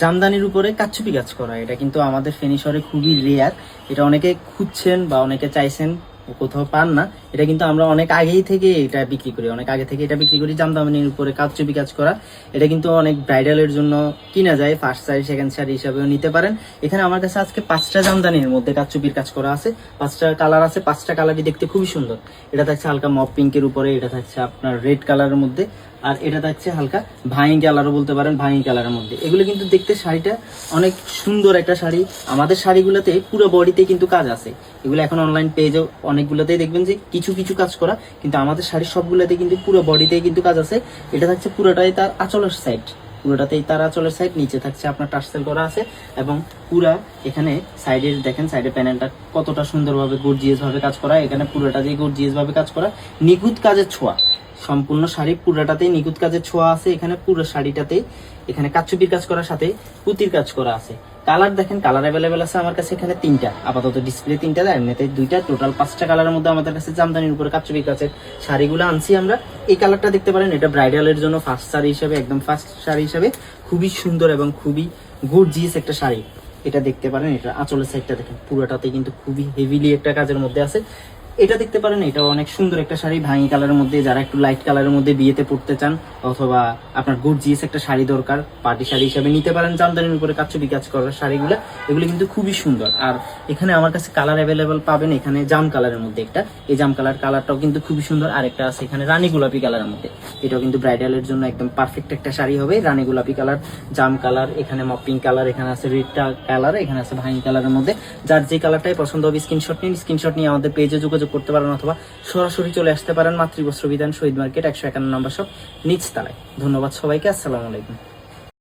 জামদানির উপরে কারচুপি কাজ করা, এটা কিন্তু আমাদের ফেনী শহরে খুবই রেয়ার। এটা অনেকে খুঁজছেন বা অনেকে চাইছেন, কোথাও পান না। এটা কিন্তু আমরা অনেক আগেই থেকে এটা বিক্রি করি, জামদানির উপরে কারচুপি কাজ করা। এটা কিন্তু অনেক ব্রাইডালের জন্য কিনা যায়, ফার্স্ট শাড়ি সেকেন্ড শাড়ি হিসাবেও নিতে পারেন। এখানে আমার কাছে আজকে 5টা জামদানির মধ্যে কারচুপির কাজ করা আছে, 5টা কালার আছে। 5টা কালারই দেখতে খুবই সুন্দর। এটা থাকছে হালকা মপ পিঙ্কের উপরে, এটা থাকছে আপনার রেড কালারের মধ্যে, আর এটা থাকছে হালকা ভাঙি কালারও বলতে পারেন, ভাঙি কালারের মধ্যে। এগুলো কিন্তু দেখতে শাড়িটা অনেক সুন্দর একটা শাড়ি। আমাদের শাড়িগুলোতে পুরো বডিতে কিন্তু কাজ আছে। এগুলো এখন অনলাইন পেজও অনেকগুলোতেই দেখবেন যে কিছু কিছু কাজ করা, কিন্তু আমাদের শাড়ির সবগুলোতে কিন্তু পুরো বডিতেই কিন্তু কাজ আছে। এটা থাকছে পুরোটাই তার আঁচলের সাইড, পুরোটাতেই তার আঁচলের সাইড। নিচে থাকছে আপনার টার্সেল করা আছে, এবং পুরা এখানে সাইডে দেখেন, সাইডে প্যানেলটা কতটা সুন্দরভাবে গর্জিয়াস ভাবে কাজ করা। এখানে পুরোটা দিয়ে গর্জিয়াস ভাবে কাজ করা, নিখুঁত কাজের ছোঁয়া। সম্পূর্ণ শাড়ি পুরোটাতেই নিখুঁত কাজের ছোঁয়া আছে। এখানে পুরো শাড়িটাতে এখানে কারচুপির কাজ করার সাথে পুতির কাজ করা আছে। কালার দেখেন, কালার অ্যাভেলেবেল আছে আমার কাছে এখানে 3টা, আপাতত ডিসপ্লে 3টা, এমনিতে 2টা, টোটাল 5টা কালারের মধ্যে আমাদের কাছে জামদানির উপরে কারচুপির কাজের শাড়িগুলো আনছি আমরা। এই কালারটা দেখতে পারেন, এটা ব্রাইডালের জন্য ফার্স্ট শাড়ি হিসেবে, একদম ফার্স্ট শাড়ি হিসেবে খুবই সুন্দর এবং খুবই গর্জিয়াস একটা শাড়ি। এটা দেখতে পারেন, এটা আঁচলের সাইডটা দেখেন, পুরোটাতে কিন্তু খুবই হেভিলি একটা কাজের মধ্যে আছে। এটা দেখতে পারেন, এটা অনেক সুন্দর একটা শাড়ি, ভাঙি কালারের মধ্যে। যারা একটু লাইট কালারের মধ্যে বিয়েতে পড়তে চান, অথবা আপনার গর্জিয়াস একটা শাড়ি দরকার, পার্টি শাড়ি হিসেবে নিতে পারেন জামদানির উপরে কারচুপি কাজ করার শাড়িগুলো। এগুলো কিন্তু খুবই সুন্দর। আর এখানে আমার কাছে কালার অ্যাভেলেবেল পাবেন। এখানে জাম কালারের মধ্যে একটা, এই জাম কালারটাও কিন্তু খুবই সুন্দর। আর একটা আছে এখানে রানী গোলাপি কালারের মধ্যে, এটাও কিন্তু ব্রাইডালের জন্য একদম পারফেক্ট একটা শাড়ি হবে। রানী গোলাপি কালার, জাম কালার, এখানে মপিং কালার, এখানে আছে রেড কালার, এখানে আছে ভাঙি কালারের মধ্যে। যার যে কালারটাই পছন্দ হবে স্ক্রিনশট নিন, স্ক্রিনশট নিয়ে আমাদের পেজে যোগাযোগ করতে পারেন, অথবা সরাসরি চলে আসতে পারেন মাতৃবস্ত্র বিধান, শহীদ মার্কেট, 151 নম্বর শপ, নিচতলায়। ধন্যবাদ সবাইকে, আসসালামু আলাইকুম।